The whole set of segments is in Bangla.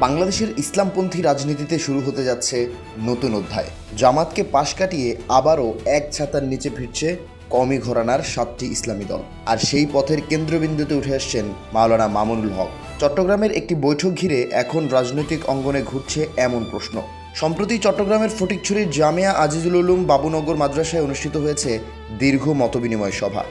বাংলাদেশের ইসলামপন্থী রাজনীতিতে শুরু হতে যাচ্ছে নতুন অধ্যায়। জামাতকে পাশ কাটিয়ে আবারও এক ছাতার নিচে ফিরছে কওমি ঘরানার 7টি ইসলামী দল। আর সেই পথের কেন্দ্রবিন্দুতে উঠে আসছেন মাওলানা মামুনুল হক। চট্টগ্রামের একটি বৈঠক ঘিরে এখন রাজনৈতিক অঙ্গনে ঘুরছে এমন প্রশ্ন। সম্প্রতি চট্টগ্রামের ফটিকছড়ির জামিয়া আজিজুল উলুম বাবুনগর মাদ্রাসায় অনুষ্ঠিত হয়েছে দীর্ঘ মতবিনিময় সভা।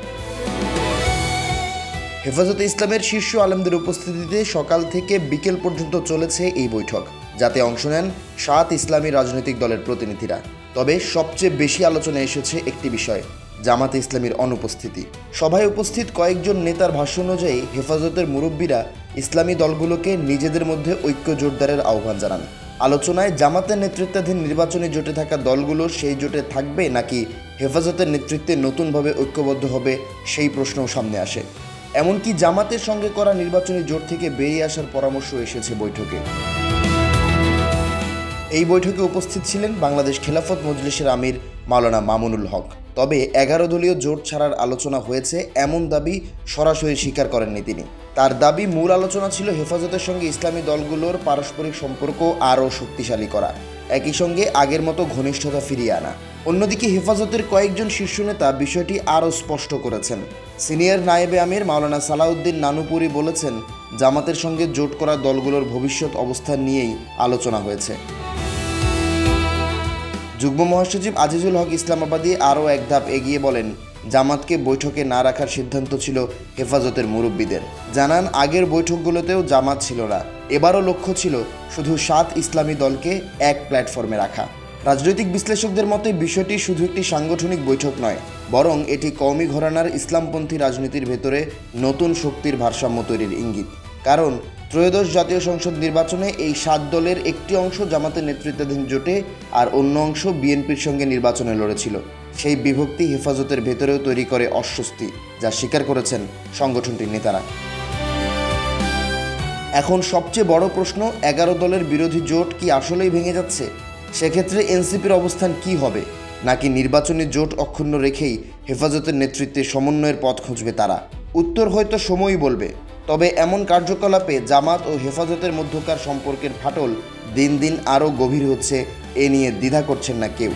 হেফাজতে ইসলামের শীর্ষ আলেমদের উপস্থিতিতে সকাল থেকে বিকেল পর্যন্ত চলেছে এই বৈঠক, যাতে অংশ নেন 7 ইসলামী রাজনৈতিক দলের প্রতিনিধিরা। তবে সবচেয়ে বেশি আলোচনায় এসেছে একটি বিষয়, জামাতে ইসলামীর অনুপস্থিতি। সভায় উপস্থিত কয়েকজন নেতার ভাষ্য অনুযায়ী হেফাজতের মুরব্বীরা ইসলামী দলগুলোকে নিজেদের মধ্যে ঐক্য জোরদারের আহ্বান জানান। আলোচনায় জামাতের নেতৃত্বাধীন নির্বাচনী জোটে থাকা দলগুলো সেই জোটে থাকবে নাকি হেফাজতের নেতৃত্বে নতুনভাবে ঐক্যবদ্ধ হবে, সেই প্রশ্নও সামনে আসে। এমনকি জামাতের সঙ্গে করা নির্বাচনী জোট থেকে বেরিয়ে আসার পরামর্শ এসেছে বৈঠকে। এই বৈঠকে উপস্থিত ছিলেন বাংলাদেশ খেলাফত মজলিসের আমির মাওলানা মামুনুল হক। তবে 11 দলীয় জোট ছাড়ার আলোচনা হয়েছে এমন দাবি সরাসরি স্বীকার করেননি তিনি। তার দাবি, মূল আলোচনা ছিল হেফাজতের সঙ্গে ইসলামী দলগুলোর পারস্পরিক সম্পর্ক আরও শক্তিশালী করা, একই সঙ্গে আগের মতো ঘনিষ্ঠতা ফিরিয়ে আনা। অন্যদিকে হেফাজতের কয়েকজন শীর্ষ নেতা বিষয়টি আরও স্পষ্ট করেছেন। সিনিয়র নায়েবে আমির মাওলানা সালাউদ্দিন নানুপুরি বলেছেন, জামাতের সঙ্গে জোট করা দলগুলোর ভবিষ্যৎ অবস্থান নিয়েই আলোচনা হয়েছে। যুগ্ম মহাসচিব আজিজুল হক ইসলামাবাদী আরও এক ধাপ এগিয়ে বলেন, জামাতকে বৈঠকে না রাখার সিদ্ধান্ত ছিল হেফাজতের মুরব্বীদের। জানান, আগের বৈঠকগুলোতেও জামাত ছিল না, এবারও লক্ষ্য ছিল শুধু 7 ইসলামী দলকে এক প্ল্যাটফর্মে রাখা। রাজনৈতিক বিশ্লেষকদের মতে বিষয়টি শুধু একটি সাংগঠনিক বৈঠক নয়, বরং এটি কওমি ঘরানার ইসলামপন্থী রাজনীতির ভেতরে নতুন শক্তির ভারসাম্য তৈরির ইঙ্গিত। কারণ ত্রয়োদশ জাতীয় সংসদ নির্বাচনে এই 7 দলের একটি অংশ জামাতের নেতৃত্বাধীন জোটে আর অন্য অংশ বিএনপির সঙ্গে নির্বাচনে লড়েছিল। সেই বিভক্তি হেফাজতের ভেতরেও তৈরি করে অস্বস্তি, যা স্বীকার করেছেন সংগঠনটির নেতারা। এখন সবচেয়ে বড় প্রশ্ন, 11 দলের বিরোধী জোট কি আসলেই ভেঙে যাচ্ছে? সেক্ষেত্রে এনসিপির অবস্থান কি হবে? নাকি নির্বাচনী জোট অক্ষুণ্ণ রেখেই হেফাজতের নেতৃত্বে সমন্বয়ের পথ খুঁজবে তারা? উত্তর হয়তো সময়ই বলবে। তবে এমন কার্যকলাপে জামাত ও হেফাজতের মধ্যকার সম্পর্কের ফাটল দিন দিন আরও গভীর হচ্ছে, এ নিয়ে দ্বিধা করছেন না কেউ।